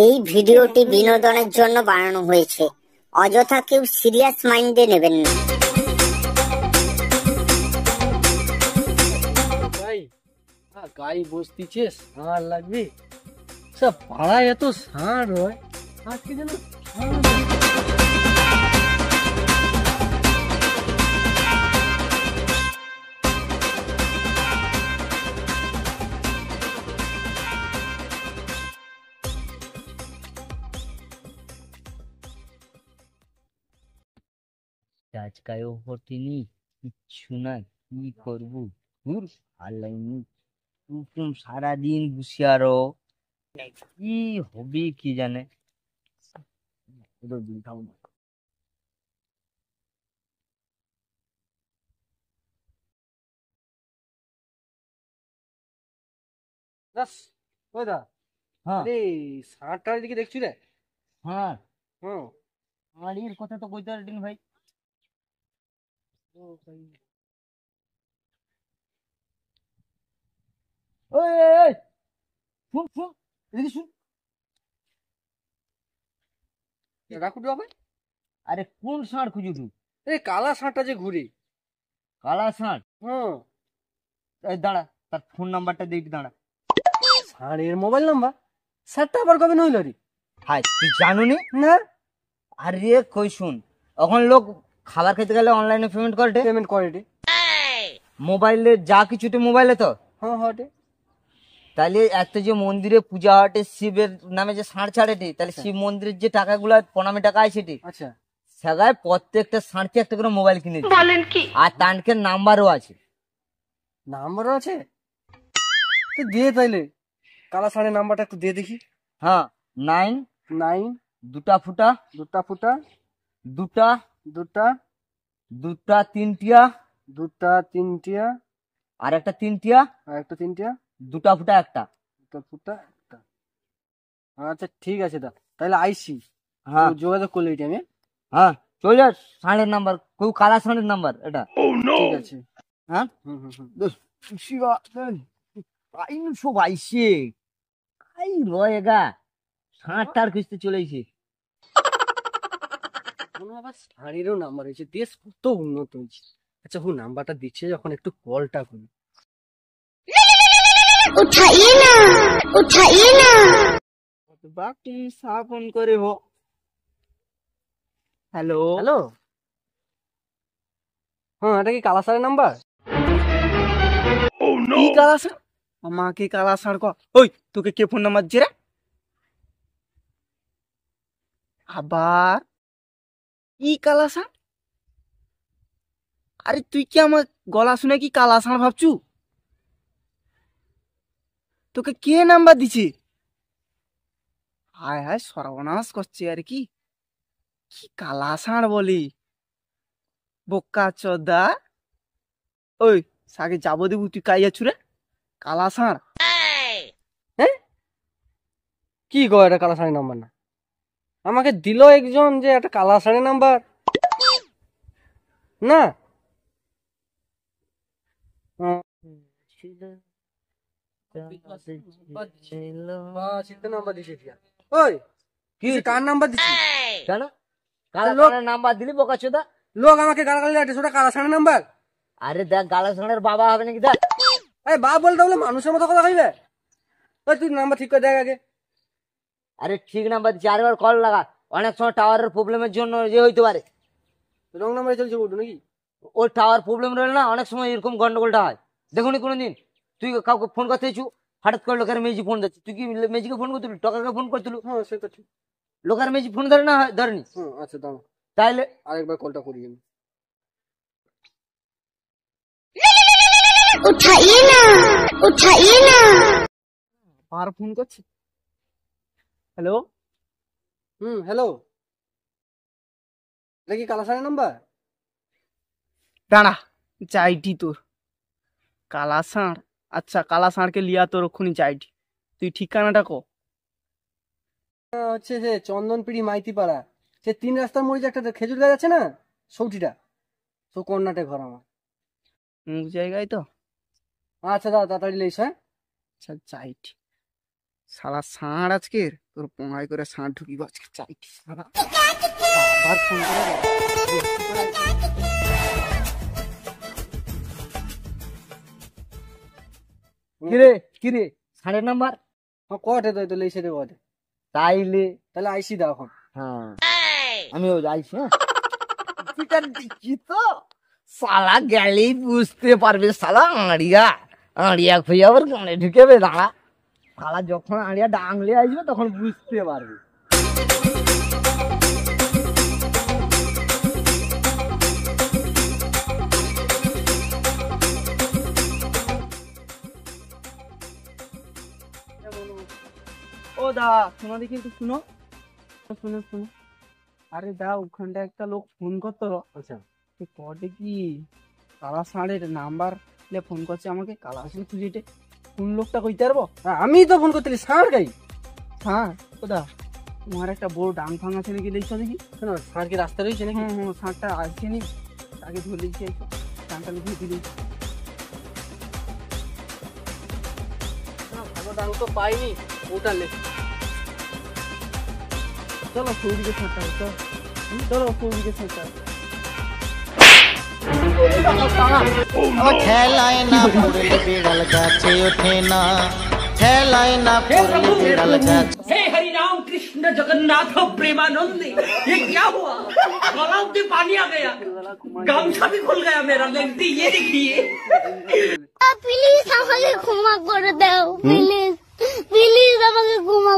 এই ভিডিওটি বিনোদনের জন্য বানানো হয়েছে, অযথা কেউ সিরিয়াস মাইন্ডে নেবেন না। গাই বসতিছে ষাঁড় লাগবে, সব পাড়ায় এত ষাঁড় হয়, আজকে যেন আজকায় ওপরটিনি কিচ্ছু না, কি করবো দূর আর লাইনি সারাদিন বসে আরো কি হবে কি জানে। হ্যাঁ ষাঁড়টার দিকে দেখছি রে। হ্যাঁ হুম, আর এর কথা তো কইতে পারবেন ভাই। ওই ওই শুন শুন এদিকে শুন। রাখুন হবে। আরে কোন ষাঁড় খুঁজু তুই? এই কালা ষাঁড়টা যে ঘুরে। কালা ষাঁড়? হুম, এই দাঁড়া, তার ফোন নাম্বারটা দেখি, দাঁড়া। ষাঁড়ের মোবাইল নাম্বার? ষাঁড়টা আবার কবে নইল রে? হাই তুই জানুনি না। আরে কই শুন, এখন লোক খাবার খেতে গেলে অনলাইনে পেমেন্ট করে, পেমেন্ট করে রে মোবাইলে যা কিছুতে মোবাইলে তো। হ্যাঁ হটে। তাহলে এত যে মন্দিরে পূজা হটে শিবের নামে যে ষাঁড় ছাড়েটি, তাহলে শিব মন্দিরের যে টাকাগুলা প্রণামী টাকা আছে আচ্ছা, সেগায় প্রত্যেকটা ষাঁড়কে একটা করে মোবাইল কিনে দিই, আর তানকে নাম্বারও আছে। নাম্বারও আছে তো দিয়ে, তাইলে কালা ষাঁড়ের নাম্বারটা একটু দিয়ে দেখি। হ্যাঁ 9 9 দুটা ফুটা দুটা ফুটা দুটা দুটা দুটা তিনটিয়া দুটা তিনটিয়া আর একটা তিনটিয়া আর একটা তিনটিয়া দুটা ফুটা একটা। দুটা ফুটা একটা। আচ্ছা ঠিক আছে দা, তাহলে আইসি। হ্যাঁ যোগাযোগ করলে এটা আমি। হ্যাঁ চলে যা, ষাঁড়ের নাম্বার, কেউ কালা ষাঁড়ের নাম্বার এটা। ঠিক আছে। হ্যাঁ হুম হুম হুম। সব আইসে খাই রয়েগা, ষাঁড়টার খুঁজতে চলেছে। কোনো আবার ষাঁড়েরও নাম্বার হয়েছে, দেশ কত উন্নত হয়েছে। আচ্ছা হু নাম্বারটা দিচ্ছে যখন, একটু কলটা করি। উঠাইয়ে না, উঠাইয়ে না। বাকি ফোন করে হো। হ্যালো হ্যালো, হ্যাঁ এটা কি কালা ষাঁড়ের নাম্বার? কি কালা ষাঁড়? আমাকে কালা ষাঁড় ক? ওই তোকে কে ফোন নাম্বার দিছে রে? আবার কি কালা ষাঁড়? আরে তুই কি আমার গলা শুনে কি কালা ষাঁড় ভাবছু? তোকে কে নাম্বার দিছে? হায় হায় সর্বনাশ করছে আর কি, কি কালা ষাঁড় বলি, বোকা চোদা। ওই সাকে যাবো দেবু, তুই কাই আছু রে? কালা ষাঁড়? হ্যাঁ কি গো, এটা কালা ষাঁড়ের নাম্বার না? আমাকে দিল একজন যে একটা কালা ষাঁড়ের নাম্বার না। নাম্বার দিছে ওই কি কার নাম্বার দিছিস? কেন কালা নাম্বার দিলি বোকা চোদা? লোক আমাকে গালাগালি দিচ্ছে, ওটা কালা ষাঁড়ের নাম্বার। আরে দেখ কালা ষাঁড়ের বাবা হবে নাকি দেখ। আরে বাপ বলতে বলে মানুষের মতো কথা কইবে? ওই তুই নাম্বার ঠিক করে দেখ আগে। আরে ঠিক নাম্বার দিচ্ছি, আরেকবার কল লাগা, অনেক সময় টাওয়ারের প্রবলেমের জন্য যে হইতে পারে। রং নাম্বারে চলছে ওটা নাকি? ওই টাওয়ার প্রবলেম রইল না, অনেক সময় এরকম গন্ডগোলটা হয়। দেখুনি কোনোদিন তুই কাউকে ফোন করতে ইচ্ছু, হঠাৎ করে লোকের মেজি ফোন দিচ্ছি, তুই কি মেজিকে ফোন করতিলু, টকাকে ফোন করতিলু? হ্যাঁ সে তো ঠিক। লোকের মেজি ফোন ধরে না ধরেনি? আচ্ছা দাও, তাইলে আরেকবার কলটা করি আমি। উঠাইয়ে না, উঠাইয়ে না। আর ফোন করছি। হ্যালো হ্যালো, এটা কি কালা ষাঁড়ের নাম্বার? দাঁড়া চাইটি তোর কালা ষাঁড়। আচ্ছা কালা ষাঁড়কে লিয়া তোর ওক্ষুনি চাইটি, তুই ঠিকানাটা কো। হচ্ছে যে চন্দনপিড়ি মাইতি পাড়া, সে 3 রাস্তার মোড়ে যে একটা খেজুর গাছ আছে না, সৌটিটা, তো কর্ণাটে ঘর আমার। মুখ জায়গায় তো। আচ্ছা দাদা তাড়াতাড়ি লেস। হ্যাঁ আচ্ছা চাইটি শালা ষাঁড় আজকের তোর পোঙায় করে ষাঁড় ঢুকিব আজকে চাইটি শালা আবার ফোন করে কিরে কিরে ষাঁড়ের নাম্বার কটে তো তো লেসে দে কটে তাইলে তাহলে আইসি দাও এখন। হ্যাঁ আমিও যাইছি। হ্যাঁ দেখি তো শালা গেলেই বুঝতে পারবে শালা আড়িয়া আড়িয়া খুঁজে আবার গানে ঢুকেবে দাঁড়া শালা যখন আড়িয়া ডাংলে আসবে তখন বুঝতে পারবে। ও দা শোনো দেখি একটু শুনো শুনো শুনো। আরে দা ওখানটা একটা লোক ফোন করতো। আচ্ছা পরে কি কালা ষাঁড়ের নাম্বার ফোন করছে আমাকে কালা ষাঁড় খুঁজেটে কোন লোকটা কইতে পারবো? আমি তো ফোন করতেলি ষাঁড় গাই। হ্যাঁ ওদা তোমার একটা বড় ডাং ফাং আছে নাকি দেখছো দেখি। কেন ষাঁড় কি রাস্তা রয়েছে নাকি? হ্যাঁ হ্যাঁ ষাঁড়টা আসছে নি তাকে ধরে দিয়েছি ডাংটা লিখে দিলি। ভালো ডাং তো পাইনি ওটা লে। চলো সৌদিকে ষাঁড়টা চলো চলো সৌদিকে ষাঁড়টা। ঠেলায় না পড়লে বিড়াল গাছে ওঠে না ঠেলায় না পড়লে বিড়াল গাছ। हे हरि राम कृष्ण जगन्नाथ प्रेमानंद ये क्या हुआ गलाव से पानी आ गया गामछा भी खुल गया मेरा लगती ये देखिए প্লিজ আমাকে ক্ষমা করে দাও প্লিজ প্লিজ আমাকে ক্ষমা